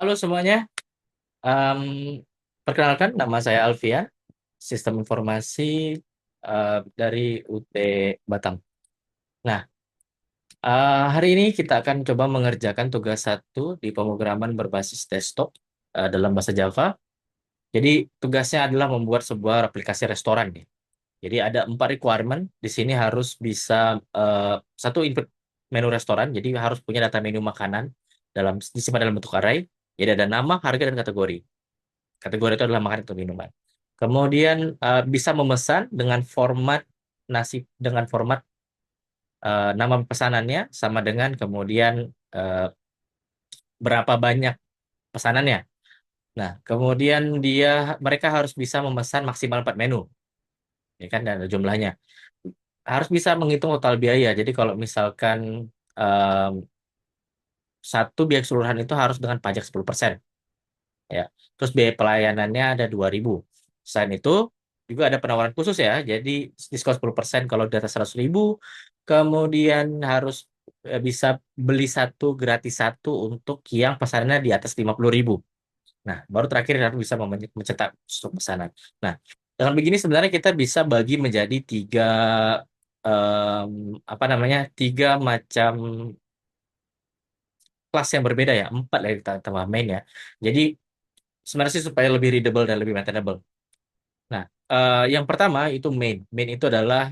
Halo semuanya, Em, perkenalkan nama saya Alfian, Sistem Informasi dari UT Batam. Nah, hari ini kita akan coba mengerjakan tugas satu di pemrograman berbasis desktop dalam bahasa Java. Jadi tugasnya adalah membuat sebuah aplikasi restoran nih. Jadi ada 4 requirement. Di sini harus bisa satu input menu restoran, jadi harus punya data menu makanan disimpan dalam bentuk array. Jadi ada nama, harga, dan kategori. Kategori itu adalah makanan atau minuman. Kemudian bisa memesan dengan format dengan format nama pesanannya sama dengan kemudian eh, berapa banyak pesanannya. Nah, kemudian mereka harus bisa memesan maksimal 4 menu, ya kan, dan ada jumlahnya. Harus bisa menghitung total biaya. Jadi kalau misalkan em, satu biaya keseluruhan itu harus dengan pajak 10%. Ya. Terus biaya pelayanannya ada 2.000. Selain itu juga ada penawaran khusus ya. Jadi diskon 10% kalau di atas 100.000. Kemudian harus bisa beli satu gratis satu untuk yang pesanannya di atas 50.000. Nah, baru terakhir harus bisa mencetak stok pesanan. Nah, dengan begini sebenarnya kita bisa bagi menjadi em, apa namanya, tiga macam kelas yang berbeda ya. Empat dari tambah main ya. Jadi sebenarnya sih supaya lebih readable dan lebih maintainable. Nah, yang pertama itu main. Main itu adalah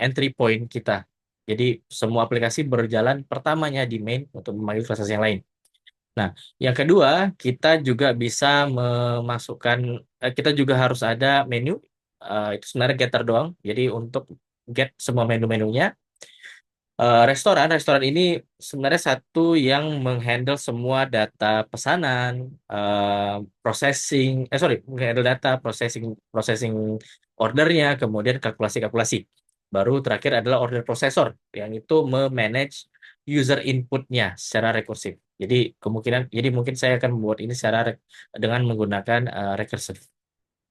entry point kita. Jadi semua aplikasi berjalan pertamanya di main untuk memanggil kelas yang lain. Nah, yang kedua kita juga bisa memasukkan, kita juga harus ada menu. Itu sebenarnya getter doang. Jadi untuk get semua menu-menunya. Restoran ini sebenarnya satu yang menghandle semua data pesanan, menghandle data processing processing ordernya, kemudian kalkulasi-kalkulasi. Baru terakhir adalah order processor yang itu memanage user inputnya secara rekursif. Jadi mungkin saya akan membuat ini dengan menggunakan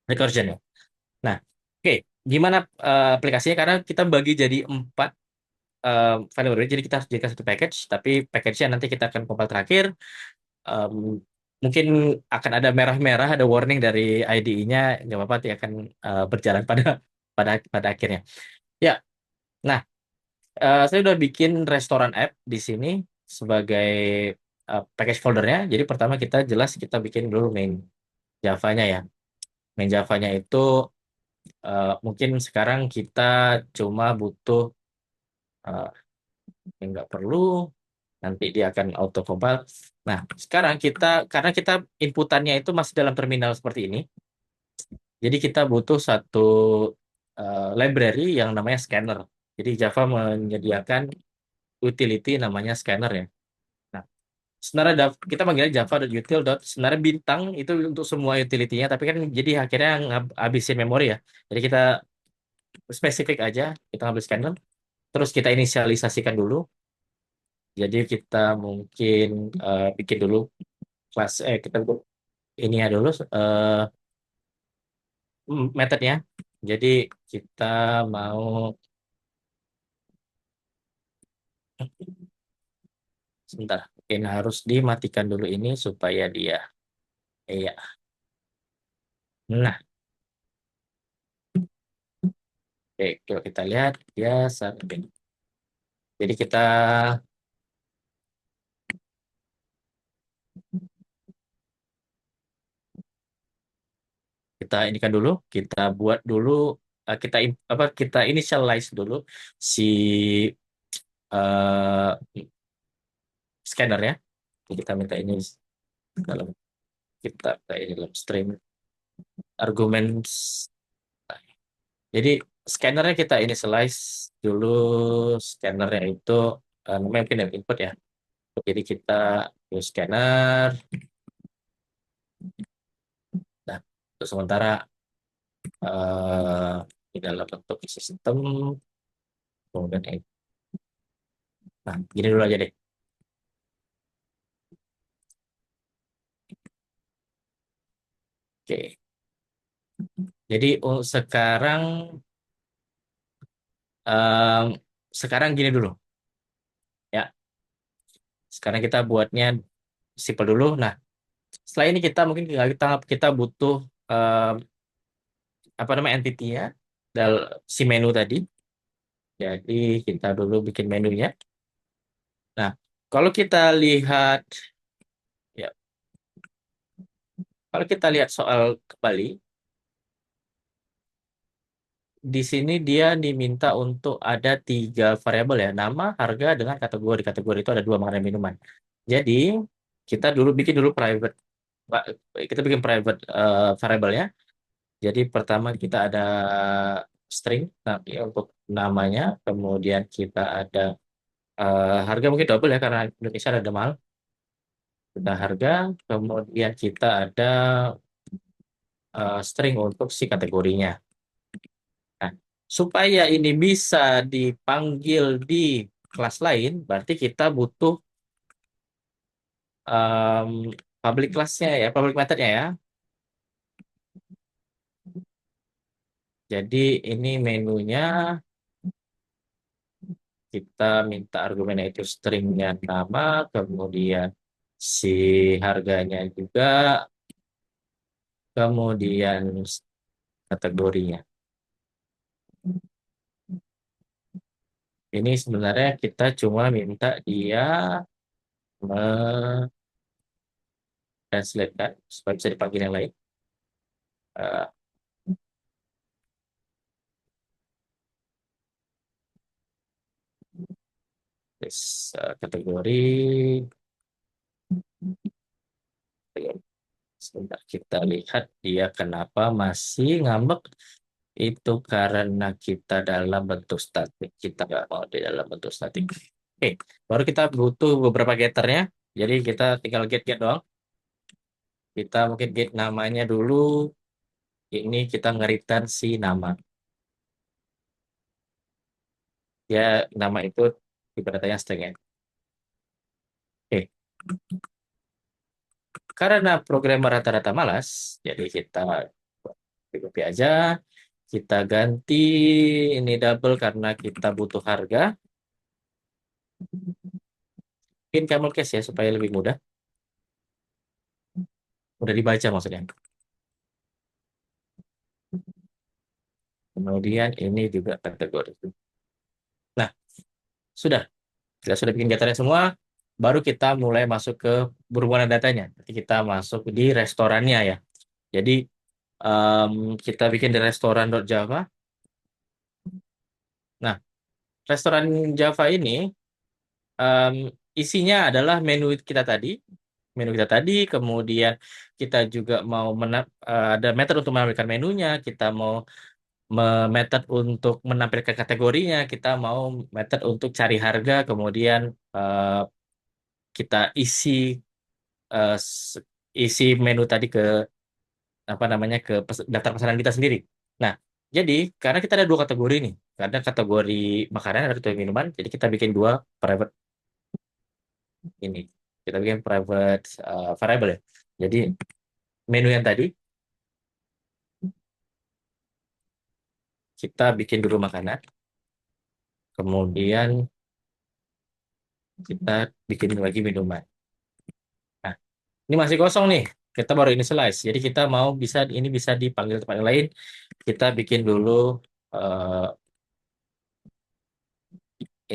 recursion ya. Nah, oke, gimana aplikasinya? Karena kita bagi jadi 4 file berbeda. Jadi kita harus jadikan satu package, tapi package-nya nanti kita akan compile terakhir. Em, Mungkin akan ada merah-merah, ada warning dari IDE-nya, nggak apa-apa, nanti akan berjalan pada akhirnya. Ya, nah, saya udah bikin restoran app di sini sebagai package foldernya. Jadi pertama kita bikin dulu main Java-nya ya. Main Java-nya itu mungkin sekarang kita cuma butuh yang nggak perlu. Nanti dia akan auto compile. Nah, sekarang karena kita inputannya itu masih dalam terminal seperti ini, jadi kita butuh satu library yang namanya scanner. Jadi Java menyediakan utility namanya scanner ya. Nah, sebenarnya kita manggilnya java.util. Sebenarnya bintang itu untuk semua utility-nya, tapi kan jadi akhirnya ngabisin memori ya. Jadi kita spesifik aja, kita ngambil scanner, terus kita inisialisasikan dulu. Jadi kita mungkin bikin dulu kita ini ya dulu metodenya. Jadi kita mau sebentar, mungkin harus dimatikan dulu ini supaya dia, iya. Nah, oke, kalau kita lihat dia saat ini. Jadi kita inikan dulu, kita buat dulu, kita initialize dulu si eh scanner ya. Jadi kita minta ini dalam ini dalam string arguments. Jadi scannernya kita initialize dulu. Scannernya itu namanya mungkin yang input ya. Jadi kita use scanner. Nah, untuk sementara eh, di dalam bentuk sistem, kemudian nah gini dulu aja deh. Oke. Jadi em, sekarang gini dulu ya. Sekarang kita buatnya simple dulu. Nah, Setelah ini kita mungkin kita butuh eh, apa namanya entity-nya si menu tadi. Jadi kita dulu bikin menunya. Nah, kalau kita lihat ya, kalau kita lihat soal kembali, di sini dia diminta untuk ada tiga variabel ya, nama, harga, dengan kategori. Kategori itu ada dua makanan minuman. Jadi kita dulu bikin dulu private, kita bikin private variabelnya. Jadi pertama kita ada string tapi untuk namanya, kemudian kita ada harga mungkin double ya karena Indonesia ada mahal. Kita harga, kemudian kita ada string untuk si kategorinya. Nah, supaya ini bisa dipanggil di kelas lain, berarti kita butuh em, public class-nya ya, public method-nya ya. Jadi ini menunya kita minta argumennya itu stringnya nama, kemudian si harganya juga, kemudian kategorinya. Ini sebenarnya kita cuma minta dia mentranslatekan supaya bisa dipanggil yang lain. Eh, kategori. Sebentar kita lihat dia kenapa masih ngambek. Itu karena kita dalam bentuk statik. Kita nggak mau di dalam bentuk statik. Oke, baru kita butuh beberapa getternya. Jadi kita tinggal get-get doang. Kita mungkin get namanya dulu. Ini kita ngeritan si nama. Ya, nama itu ibaratnya string ya. Oke, karena programmer rata-rata malas, jadi kita copy aja. Kita ganti ini double karena kita butuh harga. Mungkin camel case ya supaya lebih mudah. Mudah dibaca maksudnya. Kemudian ini juga kategori. Nah, sudah. Kita sudah bikin datanya semua. Baru kita mulai masuk ke berhubungan datanya. Nanti kita masuk di restorannya ya. Jadi em, kita bikin di restoran.java. Nah, restoran Java ini em, isinya adalah menu kita tadi, kemudian kita juga mau ada method untuk menampilkan menunya, kita mau method untuk menampilkan kategorinya, kita mau method untuk cari harga, kemudian kita isi menu tadi ke apa namanya ke daftar pesanan kita sendiri. Nah, jadi karena kita ada dua kategori nih, ada kategori makanan, ada kategori minuman, jadi kita bikin dua private ini. Kita bikin private variable ya. Jadi menu yang tadi kita bikin dulu makanan, kemudian kita bikin lagi minuman. Nah, ini masih kosong nih. Kita baru initialize. Jadi kita mau ini bisa dipanggil tempat yang lain. Kita bikin dulu eh,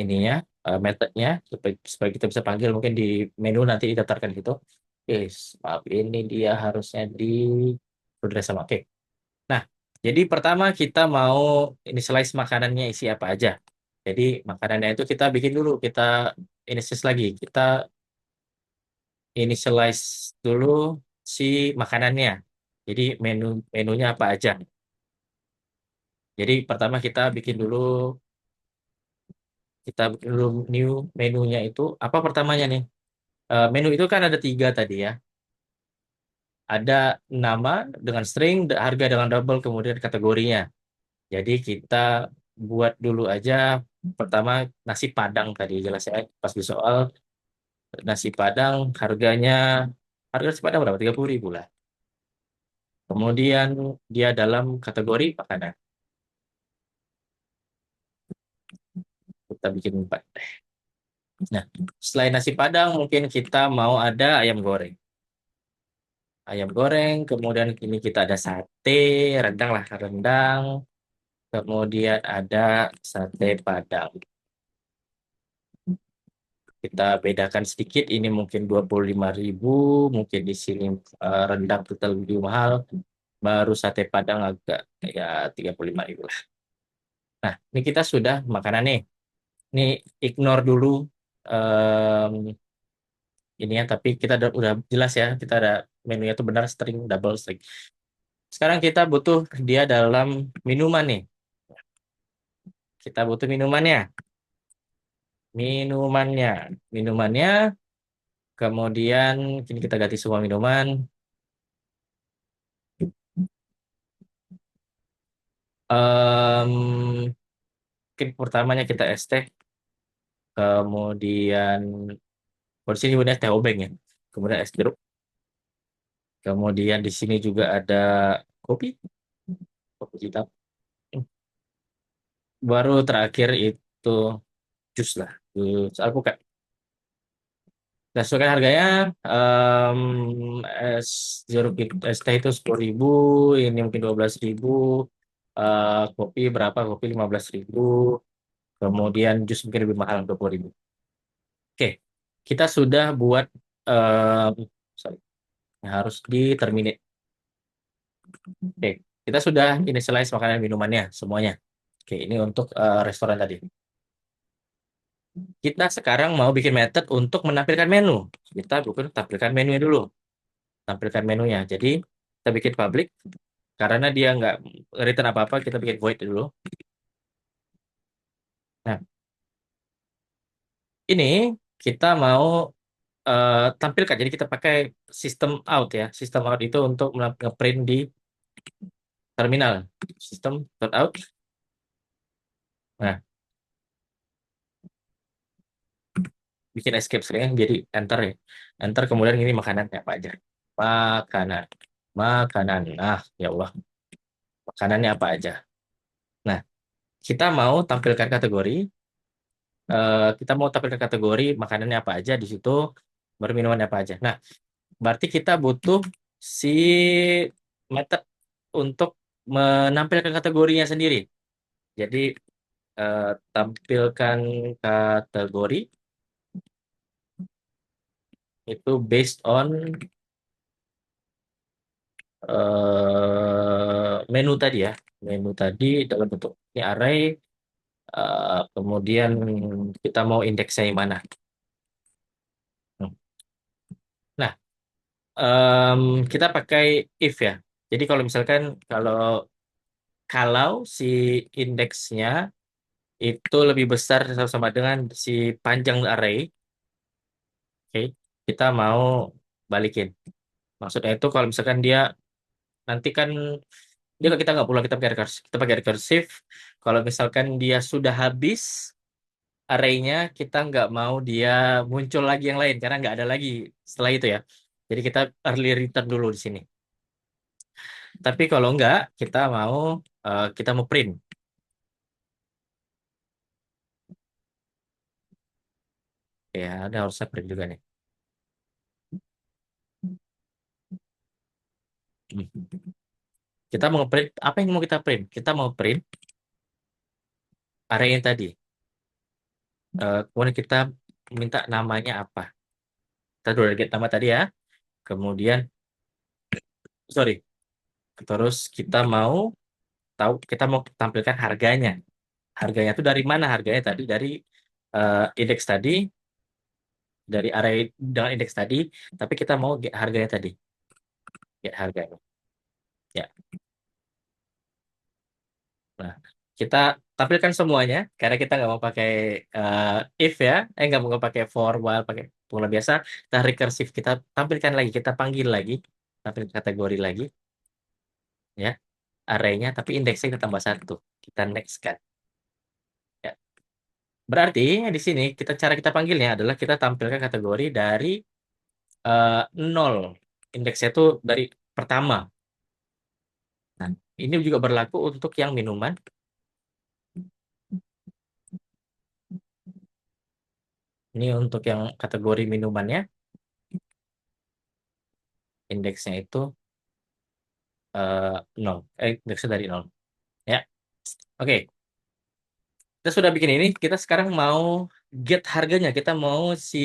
ininya methodnya supaya kita bisa panggil mungkin di menu nanti didaftarkan gitu. Oke, maaf ini dia harusnya di progress sama. Oke. Nah, jadi pertama kita mau initialize makanannya isi apa aja. Jadi makanannya itu kita bikin dulu, kita initialize lagi. Kita initialize dulu si makanannya. Jadi menunya apa aja. Jadi pertama kita bikin dulu new menunya itu apa pertamanya nih? Menu itu kan ada tiga tadi ya. Ada nama dengan string, harga dengan double, kemudian kategorinya. Jadi kita buat dulu aja pertama nasi Padang tadi jelas ya pas di soal nasi Padang harga nasi Padang berapa? 30.000 lah. Kemudian dia dalam kategori makanan. Kita bikin 4. Nah, selain nasi Padang mungkin kita mau ada ayam goreng. ayam goreng, kemudian ini kita ada sate, rendang lah, rendang, kemudian ada sate Padang. Kita bedakan sedikit, ini mungkin 25.000, mungkin di sini rendang kita lebih mahal, baru sate Padang agak ya 35.000 lah. Nah, ini kita sudah makanan nih. Ini ignore dulu em, ini ya, tapi kita udah jelas ya, kita ada menunya itu benar string, double string. Sekarang kita butuh dia dalam minuman nih. Kita butuh minumannya. Minumannya. Minumannya, kemudian ini kita ganti semua minuman. Em, Mungkin pertamanya kita es teh, kemudian oh, di sini punya teh obeng ya. Kemudian es jeruk. Kemudian di sini juga ada kopi, kopi hitam. Baru terakhir itu jus lah, jus alpukat. Nah, sesuaikan harganya, em, es jeruk es teh itu 10.000, ini mungkin 12.000. Kopi berapa? Kopi 15.000. Kemudian jus mungkin lebih mahal 20.000. Oke, kita sudah buat em, sorry, harus di terminate. Oke, kita sudah initialize makanan minumannya semuanya. Oke, ini untuk restoran tadi. Kita sekarang mau bikin method untuk menampilkan menu. Kita bukan tampilkan menunya dulu. Tampilkan menunya. Jadi kita bikin public karena dia nggak return apa-apa, kita bikin void dulu. Nah, ini kita mau tampilkan. Jadi kita pakai sistem out ya. Sistem out itu untuk nge-print di terminal. Sistem dot out. Nah, bikin escape string jadi enter ya. Enter kemudian ini makanannya apa aja. Makanan. Makanan. Nah, ya Allah. Makanannya apa aja. Nah, kita mau tampilkan kategori. Kita mau tampilkan kategori makanannya apa aja di situ, baru minumannya apa aja. Nah, berarti kita butuh si method untuk menampilkan kategorinya sendiri. Jadi eh, tampilkan kategori itu based on menu tadi ya. Menu tadi dalam bentuk ini array, kemudian kita mau indeksnya yang mana. Nah, em, kita pakai if ya. Jadi kalau misalkan kalau kalau si indeksnya itu lebih besar sama dengan si panjang array, oke, kita mau balikin. Maksudnya itu kalau misalkan dia nanti kan dia kita nggak perlu kita pakai recursive, kita pakai recursive. Kalau misalkan dia sudah habis arraynya, kita nggak mau dia muncul lagi yang lain karena nggak ada lagi setelah itu ya. Jadi kita early return dulu di sini. Tapi kalau nggak, kita mau print. Ya, ada harusnya print juga nih. Hmm. Kita mau print apa yang mau kita print? Kita mau print array yang tadi. Kemudian kita minta namanya apa? Kita udah get nama tadi ya. Kemudian, sorry. Terus kita mau tampilkan harganya. Harganya itu dari mana? Harganya tadi dari indeks tadi, dari array dengan indeks tadi. Tapi kita mau get harganya tadi. Get harganya. Ya. Nah, kita tampilkan semuanya karena kita nggak mau pakai eh, if ya, nggak mau pakai for while, pakai formula biasa. Kita recursive, kita tampilkan lagi, kita panggil lagi, tampilkan kategori lagi, ya, arraynya, tapi indeksnya kita tambah satu, kita next kan. Ya. Berarti di sini cara kita panggilnya adalah kita tampilkan kategori dari eh, 0, indeksnya itu dari pertama. Nah, ini juga berlaku untuk yang minuman. Ini untuk yang kategori minumannya. indeksnya itu 0. Indeksnya dari 0. Ya, oke. Kita sudah bikin ini. Kita sekarang mau get harganya. Kita mau si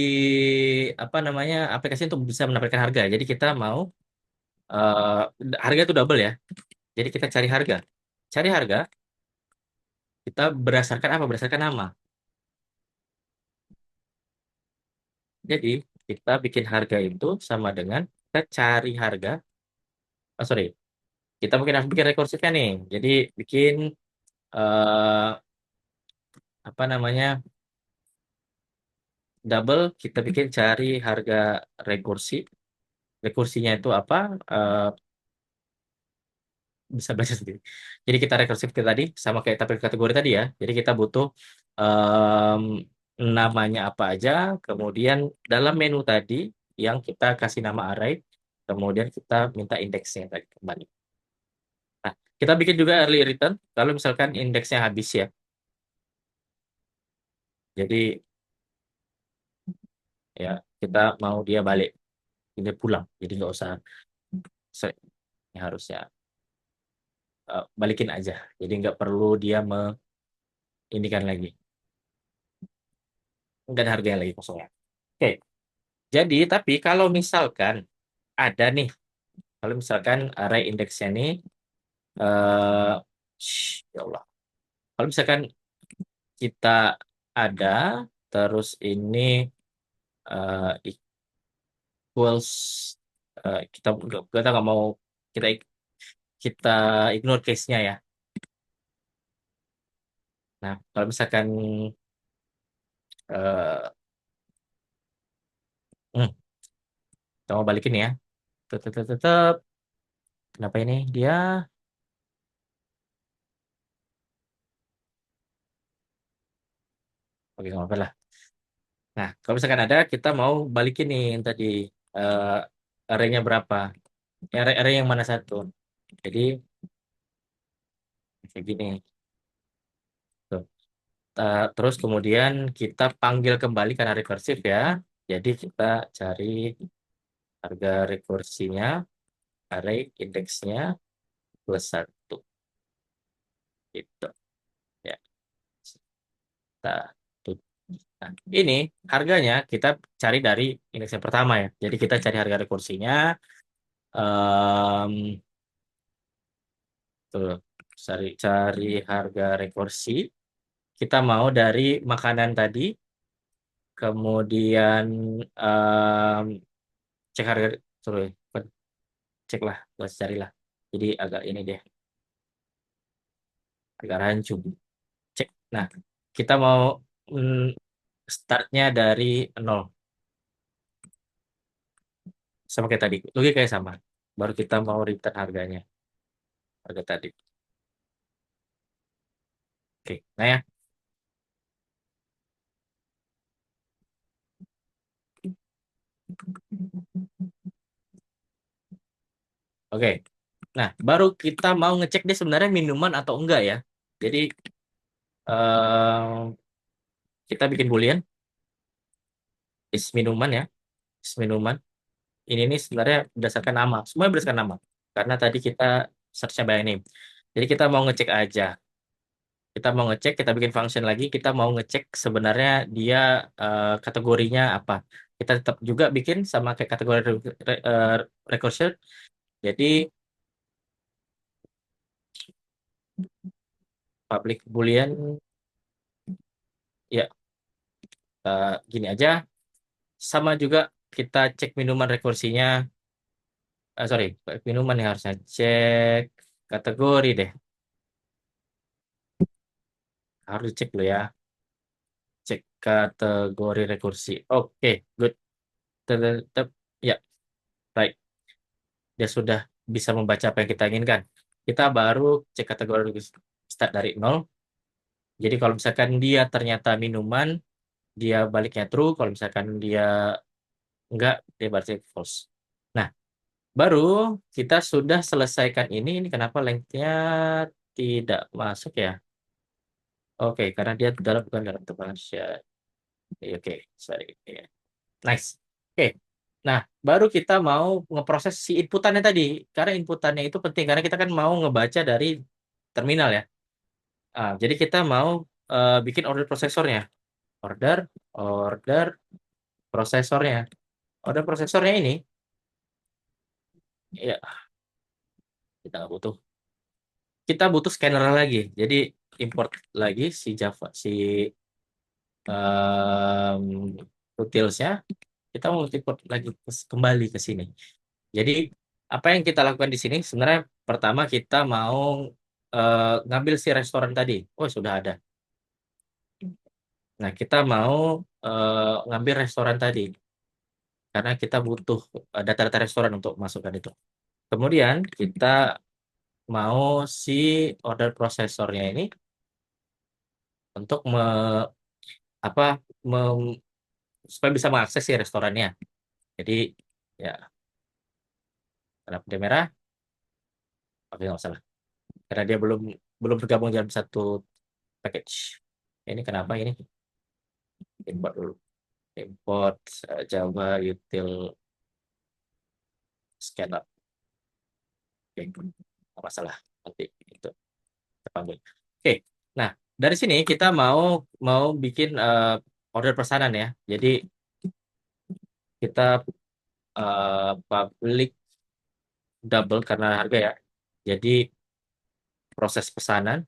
apa namanya aplikasi untuk bisa mendapatkan harga. Jadi kita mau eh, harga itu double ya. Jadi kita cari harga. Cari harga. Kita berdasarkan apa? Berdasarkan nama. Jadi kita bikin harga itu sama dengan kita cari harga. Oh, sorry. Kita mungkin harus bikin rekursifnya nih. Jadi bikin eh, apa namanya double. Kita bikin cari harga rekursi. Rekursinya itu apa? Eh, bisa baca sendiri. Jadi kita rekursif ke tadi sama kayak tabel kategori tadi ya. Jadi kita butuh em, namanya apa aja, kemudian dalam menu tadi yang kita kasih nama array, kemudian kita minta indeksnya tadi kembali. Nah, kita bikin juga early return kalau misalkan indeksnya habis ya. Jadi ya kita mau dia balik, dia pulang. Jadi nggak usah se- ya harusnya balikin aja. Jadi nggak perlu dia inikan lagi. Nggak ada harganya lagi kosong ya. Oke. Jadi, tapi kalau misalkan ada nih, kalau misalkan array indeksnya nih, eh ya Allah, kalau misalkan kita ada, terus ini equals, kita nggak mau kita kita ignore case-nya ya. Nah, kalau misalkan eh hmm, kita mau balikin ya, tetap, kenapa ini dia? Oke, nggak apa-apa lah. Nah, kalau misalkan ada, kita mau balikin nih yang tadi array-nya berapa? Array yang mana satu? Jadi kayak gini. Tuh. Terus kemudian kita panggil kembali karena rekursif ya. Jadi kita cari harga rekursinya, array indeksnya plus satu. Gitu. Ya. Nah, tuh. Nah, ini harganya kita cari dari indeks yang pertama ya. Jadi kita cari harga rekursinya. em, tuh, cari harga rekursi. Kita mau dari makanan tadi, kemudian em, cek harga, sorry, cek lah, gue carilah. Jadi agak ini deh, agak rancu. Cek. Nah, kita mau mm, startnya dari nol, sama kayak tadi. Kayak sama. Baru kita mau return harganya, harga tadi. Oke, nah ya. Oke, nah baru kita mau ngecek dia sebenarnya minuman atau enggak ya. Jadi em, kita bikin boolean is minuman ya, is minuman. Ini nih sebenarnya berdasarkan nama. Semuanya berdasarkan nama. Karena tadi kita search-nya by name. Jadi kita mau ngecek aja. Kita mau ngecek, kita bikin function lagi. Kita mau ngecek sebenarnya dia kategorinya apa. Kita tetap juga bikin sama kayak kategori recursion. Jadi public boolean ya gini aja. Sama juga kita cek minuman rekursinya. Sorry, minuman yang harusnya cek kategori deh. Harus cek dulu ya. Cek kategori rekursi. Oke, good. Tetap, ya, baik. Dia sudah bisa membaca apa yang kita inginkan. Kita baru cek kategori rekursi. Start dari nol. Jadi kalau misalkan dia ternyata minuman, dia baliknya true. Kalau misalkan dia enggak, dia balik false. Nah, baru kita sudah selesaikan ini. Ini kenapa lengthnya tidak masuk ya? Oke, karena dia dalam bukan dalam tebalan. Oke, sorry. Iya. Nice. Oke. Nah, baru kita mau ngeproses si inputannya tadi. Karena inputannya itu penting karena kita kan mau ngebaca dari terminal ya. Jadi kita mau bikin order prosesornya. Order, order prosesornya. Order prosesornya ini, ya kita nggak butuh. Kita butuh scanner lagi. Jadi import lagi si Java, si um, utilsnya. Kita mau import lagi kembali ke sini. Jadi apa yang kita lakukan di sini sebenarnya pertama kita mau ngambil si restoran tadi. Oh, sudah ada. Nah, kita mau ngambil restoran tadi karena kita butuh data-data restoran untuk masukkan itu. Kemudian kita mau si order prosesornya ini untuk apa mem- supaya bisa mengakses si restorannya. Jadi ya kenapa dia merah? Oke, nggak masalah. Karena dia belum belum tergabung dalam satu package. Ini kenapa ini? Import dulu. Import Java util scanner. Oke, nggak masalah. Nanti itu kita panggil. Oke, nah dari sini kita mau mau bikin order pesanan ya. Jadi kita public double karena harga ya. Jadi proses pesanan,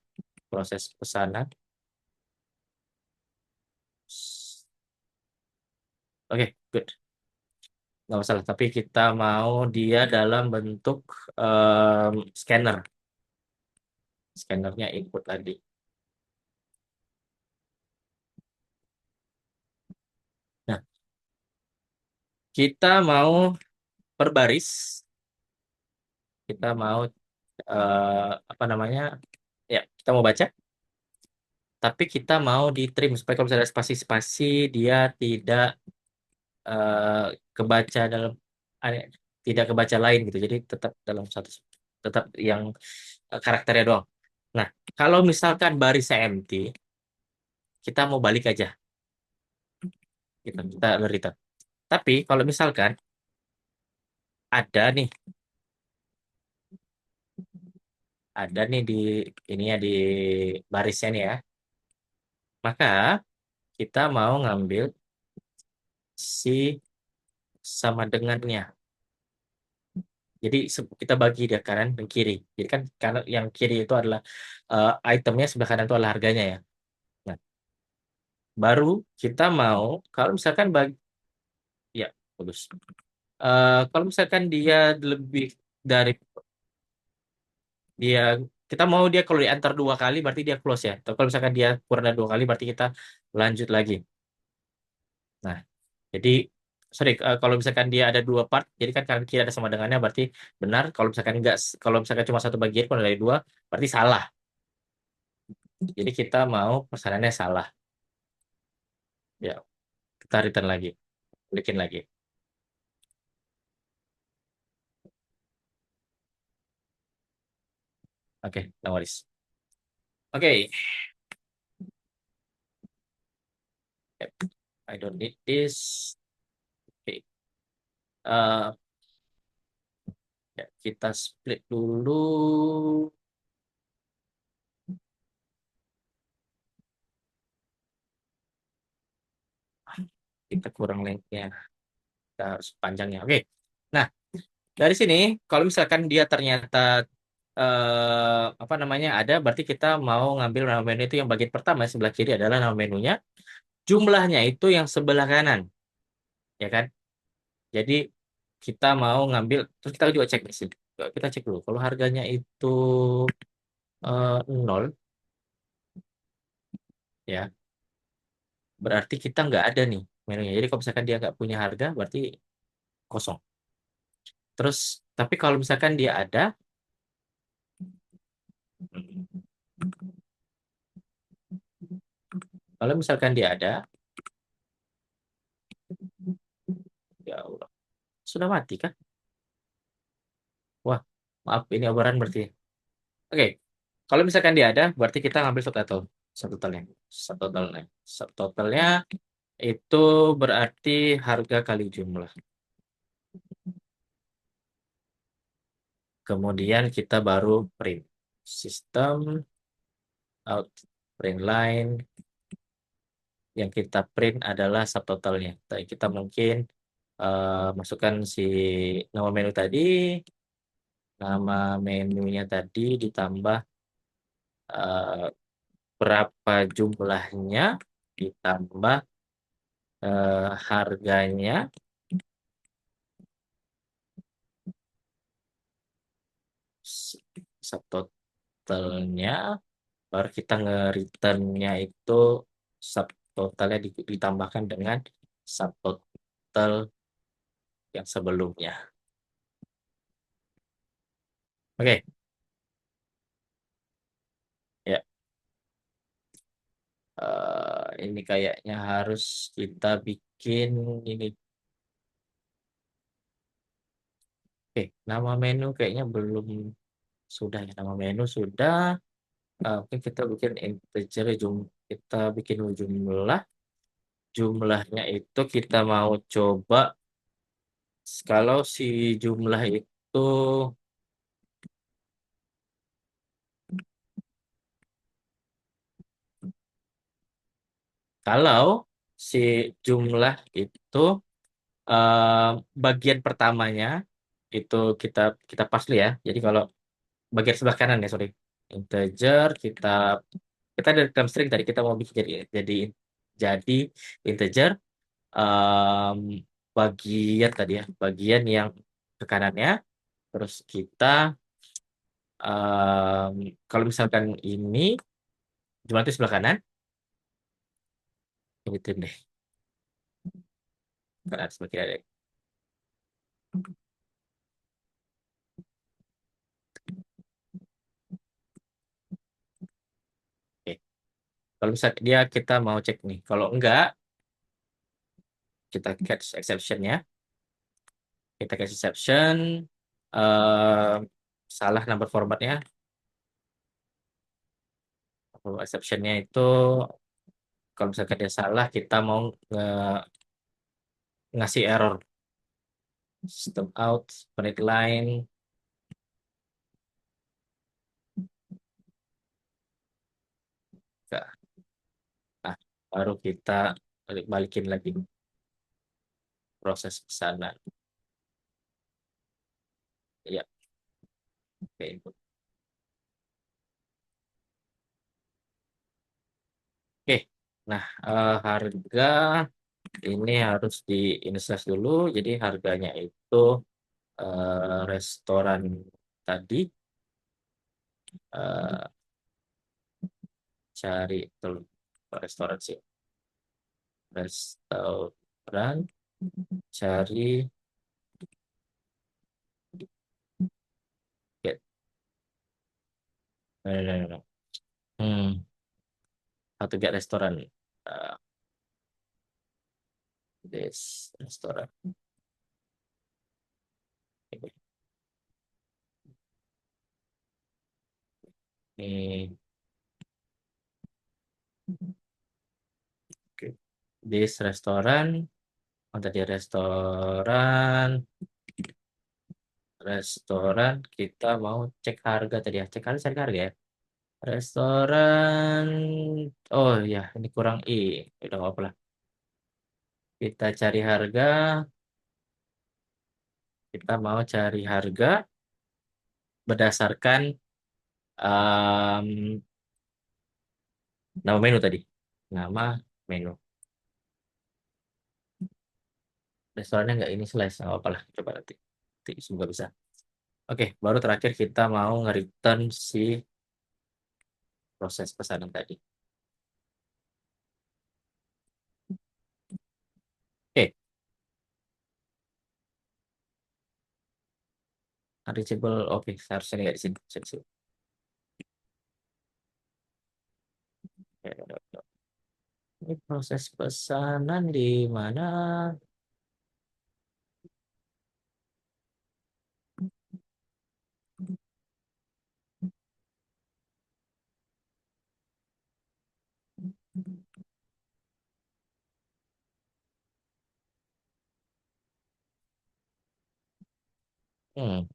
proses pesanan. Oke, good. Nggak masalah. Tapi kita mau dia dalam bentuk scanner. Scannernya input tadi. Nah, kita mau per baris. Kita mau apa namanya? Ya, kita mau baca. Tapi kita mau di trim supaya kalau misalnya ada spasi-spasi dia tidak eh, kebaca dalam eh, tidak kebaca lain gitu. Jadi tetap dalam satu tetap yang karakternya doang. Nah, kalau misalkan barisnya empty, kita mau balik aja gitu. Kita return. Tapi kalau misalkan ada nih, ada nih di ini ya di barisnya nih ya, maka kita mau ngambil si sama dengannya. Jadi kita bagi dia kanan dan kiri. Jadi kan karena yang kiri itu adalah itemnya, sebelah kanan itu adalah harganya ya. Nah, baru kita mau kalau misalkan bagi ya bagus. Kalau misalkan dia lebih dari dia kita mau dia kalau diantar dua kali berarti dia close ya. Atau kalau misalkan dia kurang dari dua kali berarti kita lanjut lagi. Nah, jadi sorry kalau misalkan dia ada dua part, jadi kan kanan kiri ada sama dengannya berarti benar. Kalau misalkan enggak, kalau misalkan cuma satu bagian kurang dari dua berarti salah. Jadi kita mau pesanannya salah. Ya, kita return lagi, bikin lagi. Oke, no worries. Oke, yep, I don't need this. Oke, eh, ya, kita split dulu. Kita kurang lengthnya, kita harus panjangnya. Oke, nah dari sini kalau misalkan dia ternyata apa namanya ada, berarti kita mau ngambil nama menu itu yang bagian pertama sebelah kiri adalah nama menunya. Jumlahnya itu yang sebelah kanan, ya kan? Jadi kita mau ngambil, terus kita juga cek di sini. Kita cek dulu. Kalau harganya itu 0, ya berarti kita nggak ada nih menunya. Jadi kalau misalkan dia nggak punya harga, berarti kosong. Terus, tapi kalau misalkan dia ada, kalau misalkan dia ada, ya Allah, sudah mati kah? Wah, maaf, ini oboran berarti. Oke, kalau misalkan dia ada, berarti kita ngambil subtotal. Subtotalnya. Subtotalnya. Subtotalnya itu berarti harga kali jumlah. Kemudian kita baru print. Sistem out print line, yang kita print adalah subtotalnya. Tadi kita mungkin masukkan si nama menu tadi, nama menunya tadi ditambah eh, berapa jumlahnya, ditambah harganya, s- subtotalnya, baru kita nge-returnnya itu subtotalnya ditambahkan dengan subtotal yang sebelumnya. Oke, ya. Ini kayaknya harus kita bikin ini. Oke, nama menu kayaknya belum sudah ya. Nama menu sudah. Oke, kita bikin integer kita bikin jumlah. Jumlahnya itu kita mau coba kalau si jumlah itu kalau si jumlah itu eh, bagian pertamanya itu kita kita pas dulu ya. Jadi kalau bagian sebelah kanan ya, sorry. Integer kita dari dalam string tadi kita mau bikin jadi integer, em, bagian tadi ya, bagian yang ke kanannya. Terus kita kalau misalkan ini jumlah itu sebelah kanan, itu deh, kanan sebelah kiri. Oke. Kalau misalnya dia kita mau cek nih, kalau enggak kita catch exception-nya, kita catch exception, em, salah number formatnya. Exception-nya itu kalau misalkan dia salah, kita mau ngasih error. System out, print line, enggak. Nah, baru kita balikin lagi proses pesanan. Ya, oke, input. Oke, nah harga ini harus diinisialis dulu. Jadi harganya itu restoran tadi, eh, cari tuh restoran sih, restoran, cari get, no, no, no, no. How to get restoran, uh, this restoran. Ini, oke. This restoran, oh tadi restoran, restoran kita mau cek harga tadi ya, cek harga ya. Restoran, oh ya ini kurang i, udah nggak apa lah. Kita cari harga, kita mau cari harga berdasarkan em, nama menu tadi, nama menu. Restorannya nggak ini slice, nggak apa lah, coba nanti, semoga bisa. Oke, baru terakhir kita mau nge-return si proses pesanan tadi. Oke, unreachable, oke, seharusnya nggak di sini. Sip, sip. Oke, ini proses pesanan di mana? Hmm.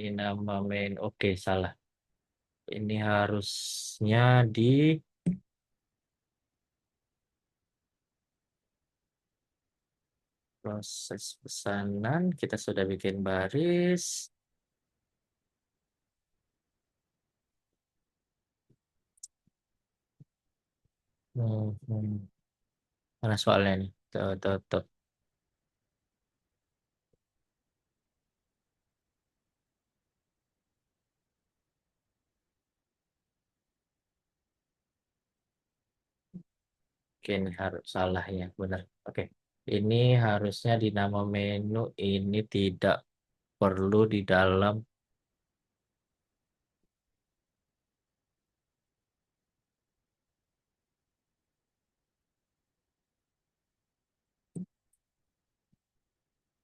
Ini nama main. Oke, salah. Ini harusnya di proses pesanan. Kita sudah bikin baris. Hmm. Mana soalnya nih? Tuh, tuh, tuh. Oke, ini harus salah ya, benar. Oke, ini harusnya di nama menu ini tidak perlu di dalam.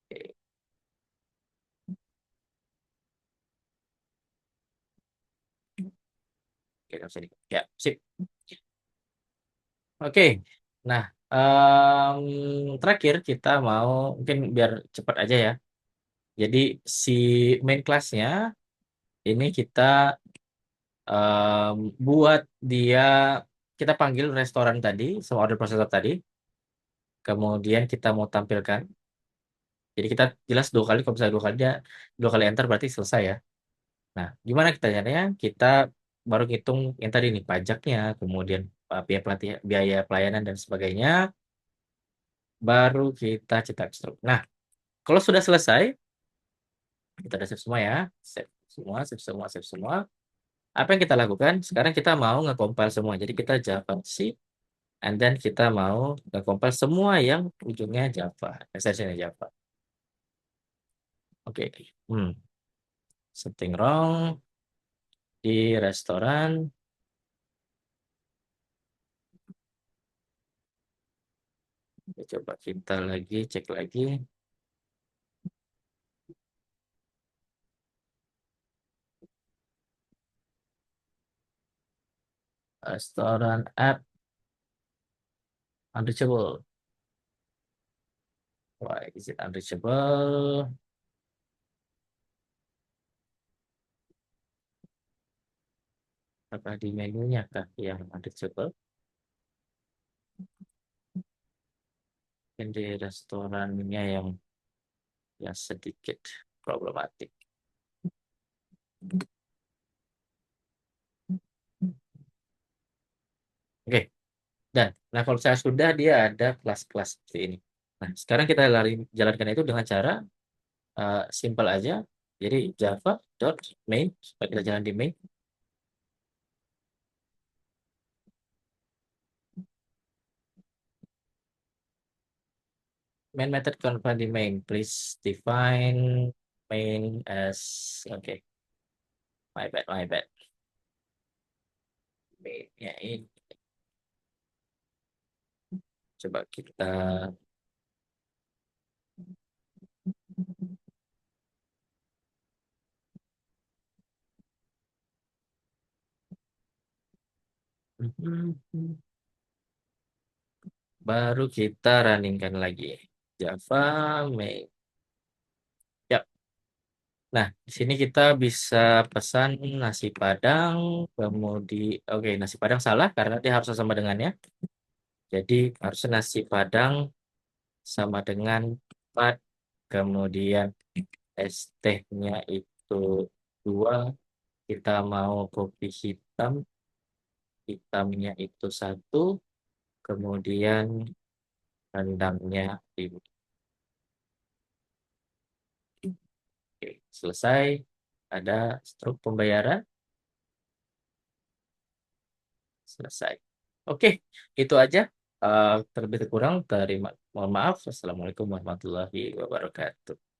Oke, oke, sini. Ya, sip. Oke, nah terakhir kita mau mungkin biar cepat aja ya. Jadi si main class-nya ini kita buat dia, kita panggil restoran tadi sama order processor tadi, kemudian kita mau tampilkan. Jadi kita jelas dua kali, kalau misalnya dua kali dia dua kali enter berarti selesai ya. Nah, gimana kita caranya? Kita baru hitung yang tadi nih pajaknya, kemudian biaya biaya pelayanan dan sebagainya, baru kita cetak struk. Nah, kalau sudah selesai, kita udah save semua ya, save semua, save semua, save semua. Apa yang kita lakukan? Sekarang kita mau nge-compile semua. Jadi kita Java C, and then kita mau nge-compile semua yang ujungnya Java, extensionnya Java. Oke, Hmm, something wrong di restoran. Coba kita lagi cek lagi. Restoran app unreachable. Why is it unreachable? Apakah di menunya kah yang unreachable? Mungkin di restorannya yang sedikit problematik. Oke, dan nah kalau saya sudah dia ada kelas-kelas seperti ini. Nah, sekarang kita jalankan itu dengan cara simple aja. Jadi Java dot main, supaya kita jalan di main. Main method confined di main. Please define main as, okay, my bad, my bad. Mainnya ini. Coba kita baru kita runningkan lagi Java main. Ya. Nah, di sini kita bisa pesan nasi Padang, kemudian oke, nasi Padang salah karena dia harus sama dengannya. Jadi harusnya nasi Padang sama dengan 4, kemudian es tehnya itu 2, kita mau kopi hitam, hitamnya itu 1, kemudian rendangnya 5. Oke, selesai. Ada struk pembayaran, selesai. Oke, itu aja. Terlebih kurang, terima mohon maaf. Assalamualaikum warahmatullahi wabarakatuh.